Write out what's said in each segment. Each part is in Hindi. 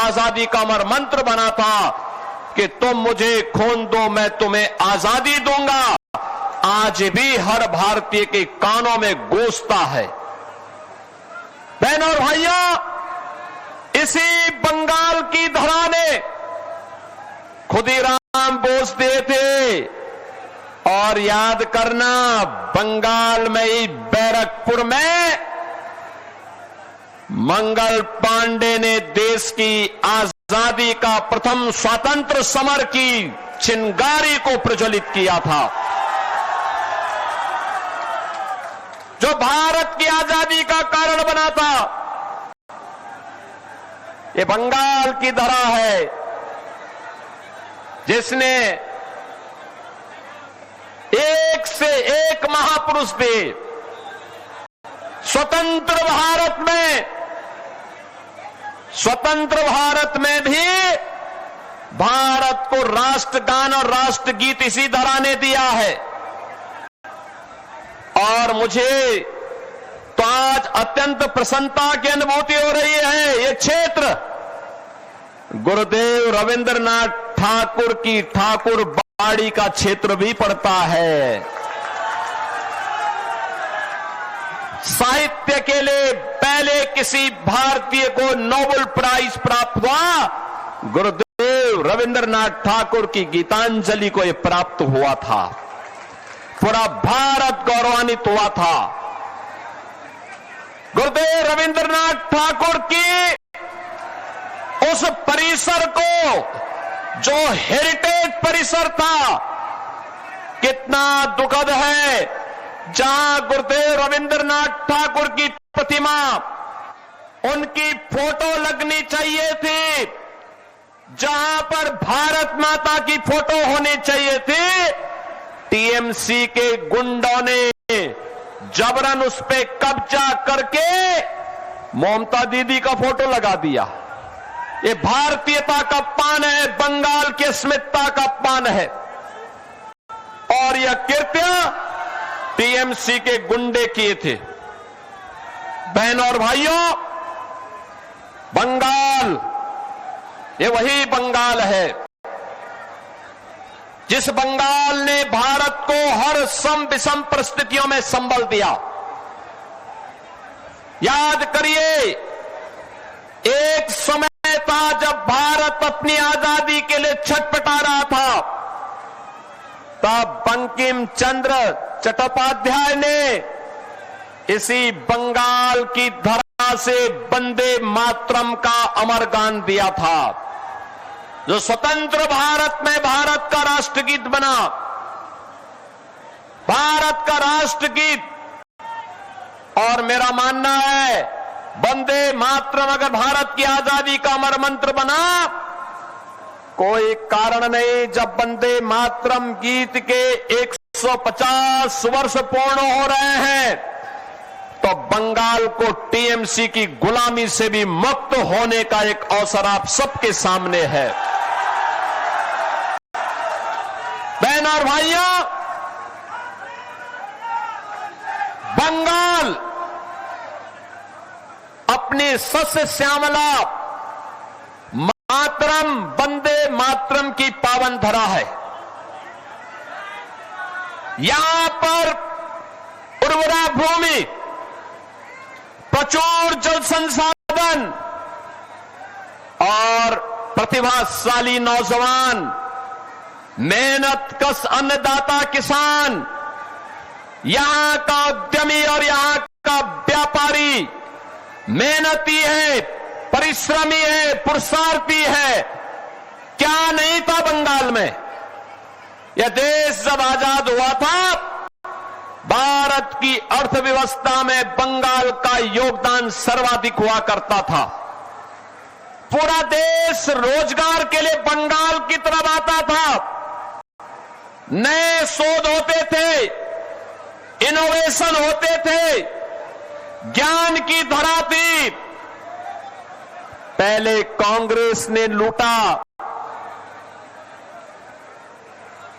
आजादी का अमर मंत्र बना था कि तुम मुझे खून दो मैं तुम्हें आजादी दूंगा, आज भी हर भारतीय के कानों में गूंजता है। बहनों और भाइयों, इसी बंगाल की धरा ने खुदीराम बोस दिए थे। और याद करना, बंगाल में ही बैरकपुर में मंगल पांडे ने देश की आजादी का प्रथम स्वतंत्र समर की चिंगारी को प्रज्वलित किया था, जो भारत की आजादी का कारण बना था। ये बंगाल की धरा है जिसने एक से एक महापुरुष थे। स्वतंत्र भारत में भी भारत को राष्ट्रगान और राष्ट्रगीत इसी धरा ने दिया है। और मुझे तो आज अत्यंत प्रसन्नता की अनुभूति हो रही है। ये क्षेत्र गुरुदेव रविंद्रनाथ ठाकुर की ठाकुर बाड़ी का क्षेत्र भी पड़ता है। साहित्य के लिए पहले किसी भारतीय को नोबेल प्राइज प्राप्त हुआ, गुरुदेव रविंद्रनाथ ठाकुर की गीतांजलि को यह प्राप्त हुआ था। पूरा भारत गौरवान्वित हुआ था। गुरुदेव रविंद्रनाथ ठाकुर की उस परिसर को, जो हेरिटेज परिसर था, कितना दुखद है, जहां गुरुदेव रविंद्रनाथ ठाकुर की प्रतिमा, उनकी फोटो लगनी चाहिए थी, जहां पर भारत माता की फोटो होनी चाहिए थी, टीएमसी के गुंडों ने जबरन उस पे कब्जा करके ममता दीदी का फोटो लगा दिया। ये भारतीयता का अपमान है, बंगाल की अस्मिता का अपमान है। और यह कृत्य टीएमसी के गुंडे किए थे। बहनों और भाइयों, बंगाल ये वही बंगाल है जिस बंगाल ने भारत को हर सम विषम परिस्थितियों में संबल दिया। याद करिए, एक समय था जब भारत अपनी आजादी के लिए छटपटा रहा था, तब बंकिम चंद्र चट्टोपाध्याय ने इसी बंगाल की धरा से वंदे मातरम का अमर गान दिया था, जो स्वतंत्र भारत में भारत का राष्ट्रगीत बना। भारत का राष्ट्रगीत, और मेरा मानना है वंदे मातरम अगर भारत की आजादी का अमर मंत्र बना, कोई कारण नहीं जब वंदे मातरम गीत के 150 वर्ष पूर्ण हो रहे हैं तो बंगाल को टीएमसी की गुलामी से भी मुक्त होने का एक अवसर आप सबके सामने है। बहनों और भाइयों, बंगाल अपनी सस्य श्यामला मातरम वंदे मातरम की पावन धरा है। यहां पर उर्वरा भूमि, प्रचुर जल संसाधन और प्रतिभाशाली नौजवान, मेहनतकश अन्नदाता किसान, यहां का उद्यमी और यहां का व्यापारी मेहनती है, परिश्रमी है, पुरुषार्थी है। क्या नहीं था बंगाल में? यह देश जब आजाद हुआ था, भारत की अर्थव्यवस्था में बंगाल का योगदान सर्वाधिक हुआ करता था। पूरा देश रोजगार के लिए बंगाल की तरफ आता था। नए शोध होते थे, इनोवेशन होते थे, ज्ञान की धरा थी। पहले कांग्रेस ने लूटा,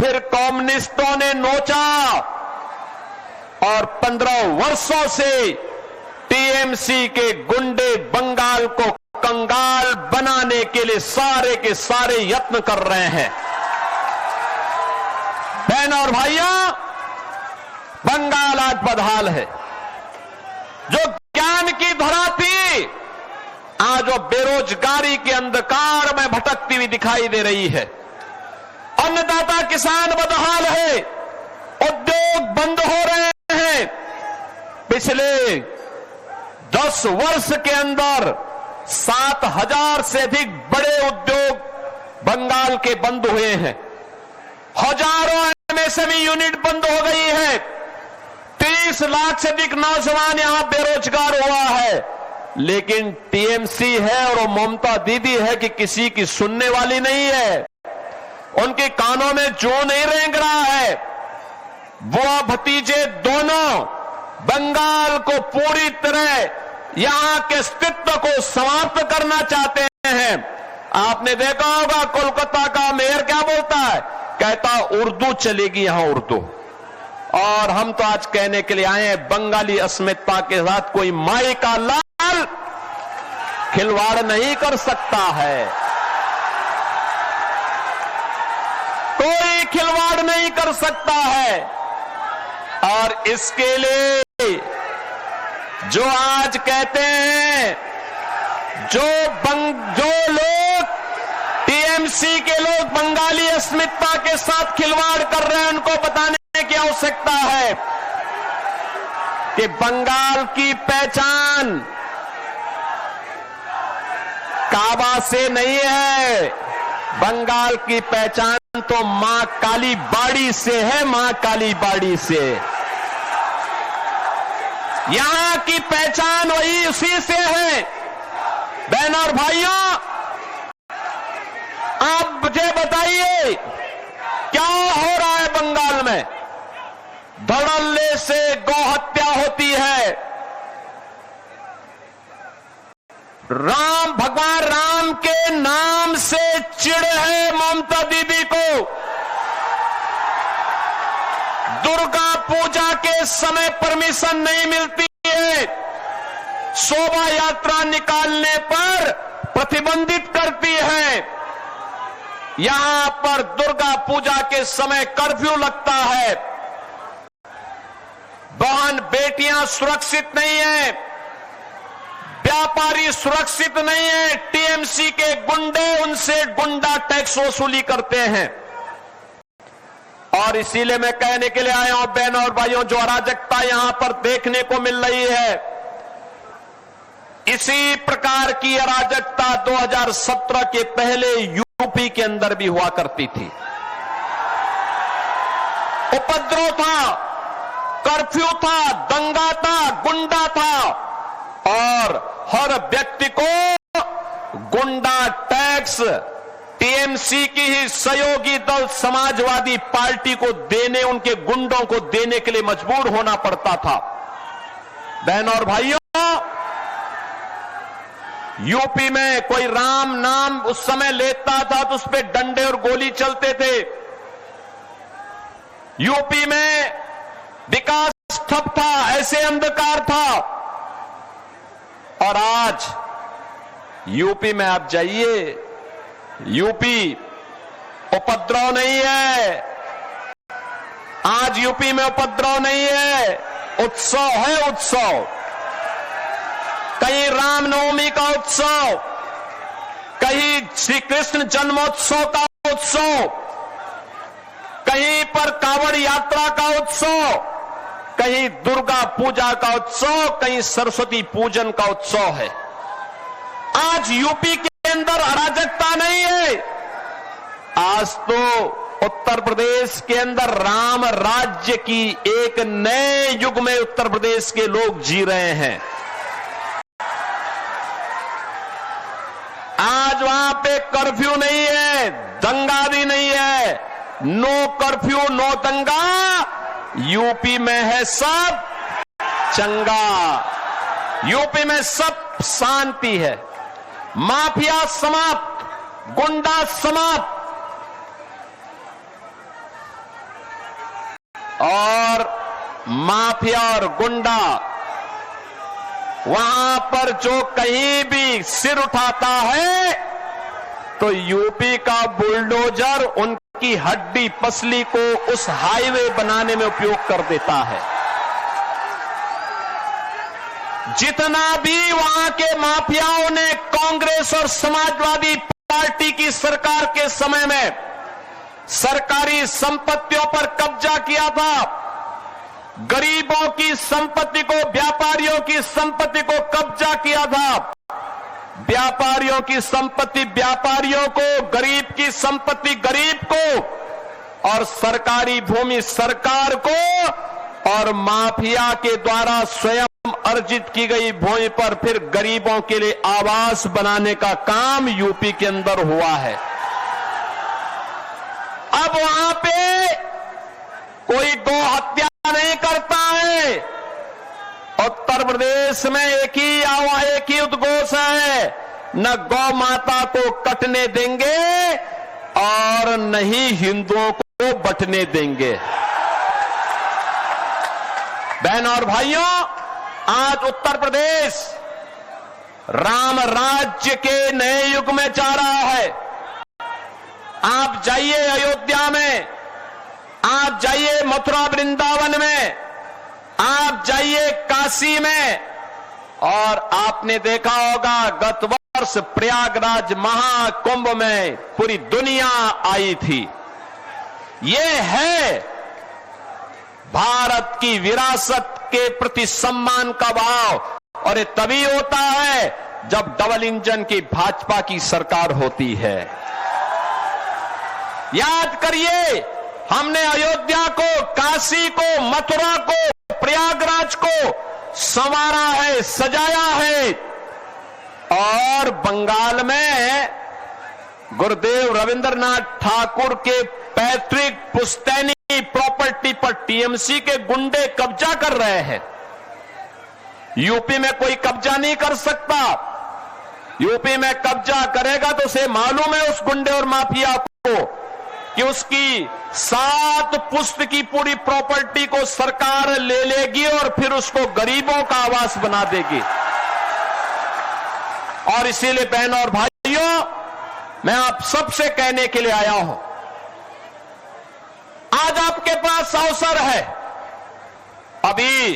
फिर कम्युनिस्टों ने नोचा, और 15 वर्षों से टीएमसी के गुंडे बंगाल को कंगाल बनाने के लिए सारे के सारे यत्न कर रहे हैं। बहन और भाइयों, बंगाल आज बदहाल है। जो ज्ञान की धरा थी, आज वो बेरोजगारी के अंधकार में भटकती हुई दिखाई दे रही है। अन्नदाता किसान बदहाल है, उद्योग बंद हो रहे हैं। पिछले 10 वर्ष के अंदर 7,000 से अधिक बड़े उद्योग बंगाल के बंद हुए हैं। हजारों एमएसएमई यूनिट बंद हो गई है। 30 लाख से अधिक नौजवान यहां बेरोजगार हुआ है। लेकिन टीएमसी है और ममता दीदी है कि किसी की सुनने वाली नहीं है। उनके कानों में जू नहीं रेंग रहा है। वो भतीजे दोनों बंगाल को पूरी तरह यहां के अस्तित्व को समाप्त करना चाहते हैं। आपने देखा होगा कोलकाता का मेयर क्या बोलता है, कहता उर्दू चलेगी यहां उर्दू। और हम तो आज कहने के लिए आए हैं, बंगाली अस्मिता के साथ कोई माई का लाल खिलवाड़ नहीं कर सकता है, कोई खिलवाड़ नहीं कर सकता है। और इसके लिए जो आज कहते हैं, जो लोग टीएमसी के लोग बंगाली अस्मिता के साथ खिलवाड़ कर रहे हैं, उनको बताने की आवश्यकता है कि बंगाल की पहचान काबा से नहीं है। बंगाल की पहचान तो मां काली बाड़ी से है, मां काली बाड़ी से। यहां की पहचान वही उसी से है। बहन और भाइयों, आप मुझे बताइए क्या हो रहा है बंगाल में। धड़ल्ले से गौहत्या होती है। भगवान राम के नाम से चिढ़ है ममता दीदी को। दुर्गा पूजा के समय परमिशन नहीं मिलती है, शोभा यात्रा निकालने पर प्रतिबंधित करती है। यहां पर दुर्गा पूजा के समय कर्फ्यू लगता है। बहन बेटियां सुरक्षित नहीं है, व्यापारी सुरक्षित नहीं है। टीएमसी के गुंडे उनसे गुंडा टैक्स वसूली करते हैं। और इसीलिए मैं कहने के लिए आया हूं, बहनों और भाइयों, जो अराजकता यहां पर देखने को मिल रही है, इसी प्रकार की अराजकता 2017 के पहले यूपी के अंदर भी हुआ करती थी। उपद्रव था, कर्फ्यू था, दंगा था, गुंडा था और हर व्यक्ति को गुंडा टैक्स टीएमसी की ही सहयोगी दल समाजवादी पार्टी को देने, उनके गुंडों को देने के लिए मजबूर होना पड़ता था। बहनों और भाइयों, यूपी में कोई राम नाम उस समय लेता था तो उस पर डंडे और गोली चलते थे। यूपी में विकास ठप था, ऐसे अंधकार था। और आज यूपी में आप जाइए, यूपी उपद्रव नहीं है। आज यूपी में उपद्रव नहीं है, उत्सव है, उत्सव। कहीं रामनवमी का उत्सव, कहीं श्री कृष्ण जन्मोत्सव का उत्सव, कहीं पर कांवड़ यात्रा का उत्सव, कहीं दुर्गा पूजा का उत्सव, कहीं सरस्वती पूजन का उत्सव है। आज यूपी के अंदर अराजकता नहीं है। आज तो उत्तर प्रदेश के अंदर राम राज्य की एक नए युग में उत्तर प्रदेश के लोग जी रहे हैं। आज वहां पे कर्फ्यू नहीं है, दंगा भी नहीं है। नो कर्फ्यू, नो दंगा। यूपी में है सब चंगा, यूपी में सब शांति है। माफिया समाप्त, गुंडा समाप्त। और माफिया और गुंडा वहां पर जो कहीं भी सिर उठाता है, तो यूपी का बुलडोजर उनकी हड्डी पसली को उस हाईवे बनाने में उपयोग कर देता है। जितना भी वहां के माफियाओं ने कांग्रेस और समाजवादी पार्टी की सरकार के समय में सरकारी संपत्तियों पर कब्जा किया था, गरीबों की संपत्ति को, व्यापारियों की संपत्ति को कब्जा किया था, व्यापारियों की संपत्ति व्यापारियों को, गरीब की संपत्ति गरीब को, और सरकारी भूमि सरकार को, और माफिया के द्वारा स्वयं अर्जित की गई भूमि पर फिर गरीबों के लिए आवास बनाने का काम यूपी के अंदर हुआ है। अब वहां पे कोई गौ हत्या नहीं करता है। उत्तर प्रदेश में एक ही उद्घोष है, न गौ माता को कटने देंगे और न ही हिंदुओं को बंटने देंगे। बहन और भाइयों, आज उत्तर प्रदेश राम राज्य के नए युग में जा रहा है। आप जाइए अयोध्या में, आप जाइए मथुरा वृंदावन में, आप जाइए काशी में, और आपने देखा होगा गत वर्ष प्रयागराज महाकुंभ में पूरी दुनिया आई थी। ये है भारत की विरासत के प्रति सम्मान का भाव, और ये तभी होता है जब डबल इंजन की भाजपा की सरकार होती है। याद करिए, हमने अयोध्या को, काशी को, मथुरा को, प्रयागराज को संवारा है, सजाया है, और बंगाल में गुरुदेव रविंद्रनाथ ठाकुर के पैतृक पुश्तैनी प्रॉपर्टी पर टीएमसी के गुंडे कब्जा कर रहे हैं। यूपी में कोई कब्जा नहीं कर सकता। यूपी में कब्जा करेगा तो उसे मालूम है उस गुंडे और माफिया को कि उसकी 7 पुश्त की पूरी प्रॉपर्टी को सरकार ले लेगी और फिर उसको गरीबों का आवास बना देगी। और इसीलिए बहन और भाइयों, मैं आप सबसे कहने के लिए आया हूं, आज आपके पास अवसर है। अभी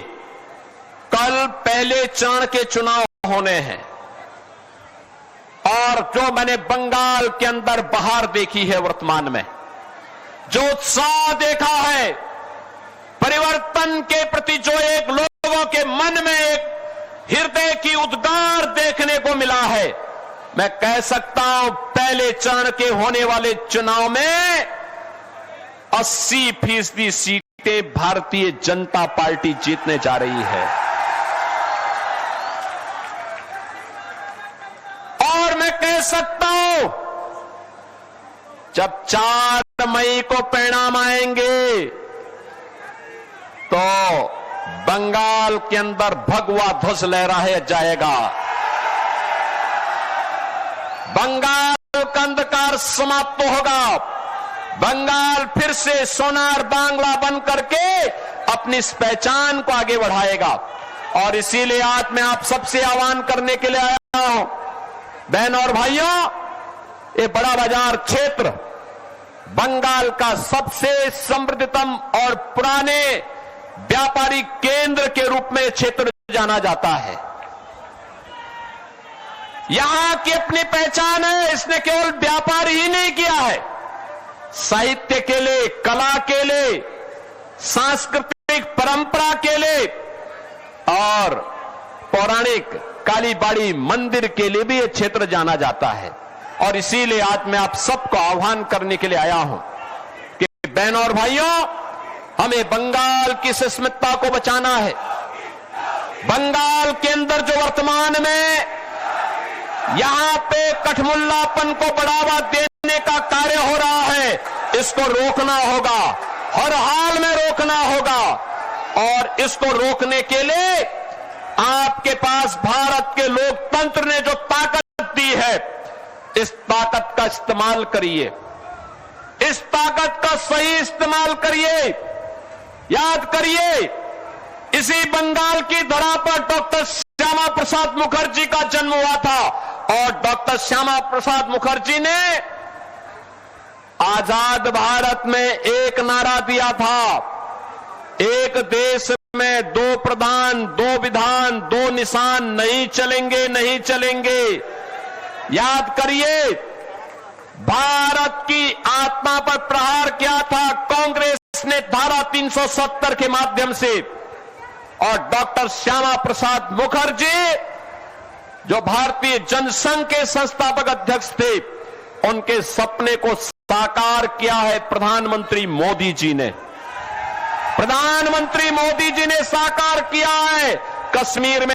कल पहले चरण के चुनाव होने हैं, और जो मैंने बंगाल के अंदर बहार देखी है वर्तमान में, जो उत्साह देखा है परिवर्तन के प्रति, जो एक लोगों के मन में एक हृदय की उद्गार देखने को मिला है, मैं कह सकता हूं पहले चरण के होने वाले चुनाव में 80% सीटें भारतीय जनता पार्टी जीतने जा रही है। और मैं कह सकता हूं जब 4 मई को परिणाम आएंगे तो बंगाल के अंदर भगवा ध्वज लहराया जाएगा। बंगाल का अंधकार समाप्त होगा। बंगाल फिर से सोनार बांग्ला बन करके अपनी इस पहचान को आगे बढ़ाएगा। और इसीलिए आज मैं आप सबसे आह्वान करने के लिए आया हूं, बहन और भाइयों, ये बड़ा बाजार क्षेत्र बंगाल का सबसे समृद्धतम और पुराने व्यापारिक केंद्र के रूप में क्षेत्र जाना जाता है। यहां की अपनी पहचान है। इसने केवल व्यापार ही नहीं किया है, साहित्य के लिए, कला के लिए, सांस्कृतिक परंपरा के लिए और पौराणिक कालीबाड़ी मंदिर के लिए भी यह क्षेत्र जाना जाता है। और इसीलिए आज मैं आप सबको आह्वान करने के लिए आया हूं कि बहनों और भाइयों, हमें बंगाल की अस्मिता को बचाना है। बंगाल के अंदर जो वर्तमान में यहां पे कठमुल्लापन को बढ़ावा देने का कार्य हो रहा है, इसको रोकना होगा, हर हाल में रोकना होगा। और इसको रोकने के लिए आपके पास भारत के लोकतंत्र ने जो ताकत दी है, इस ताकत का इस्तेमाल करिए, इस ताकत का सही इस्तेमाल करिए। याद करिए, इसी बंगाल की धरा पर डॉक्टर श्यामा प्रसाद मुखर्जी का जन्म हुआ था। और डॉक्टर श्यामा प्रसाद मुखर्जी ने आजाद भारत में एक नारा दिया था, एक देश में दो प्रधान, दो विधान, दो निशान नहीं चलेंगे, नहीं चलेंगे। याद करिए, भारत की आत्मा पर प्रहार किया था कांग्रेस ने धारा 370 के माध्यम से, और डॉक्टर श्यामा प्रसाद मुखर्जी जो भारतीय जनसंघ के संस्थापक अध्यक्ष थे, उनके सपने को साकार किया है प्रधानमंत्री मोदी जी ने। प्रधानमंत्री मोदी जी ने साकार किया है। कश्मीर में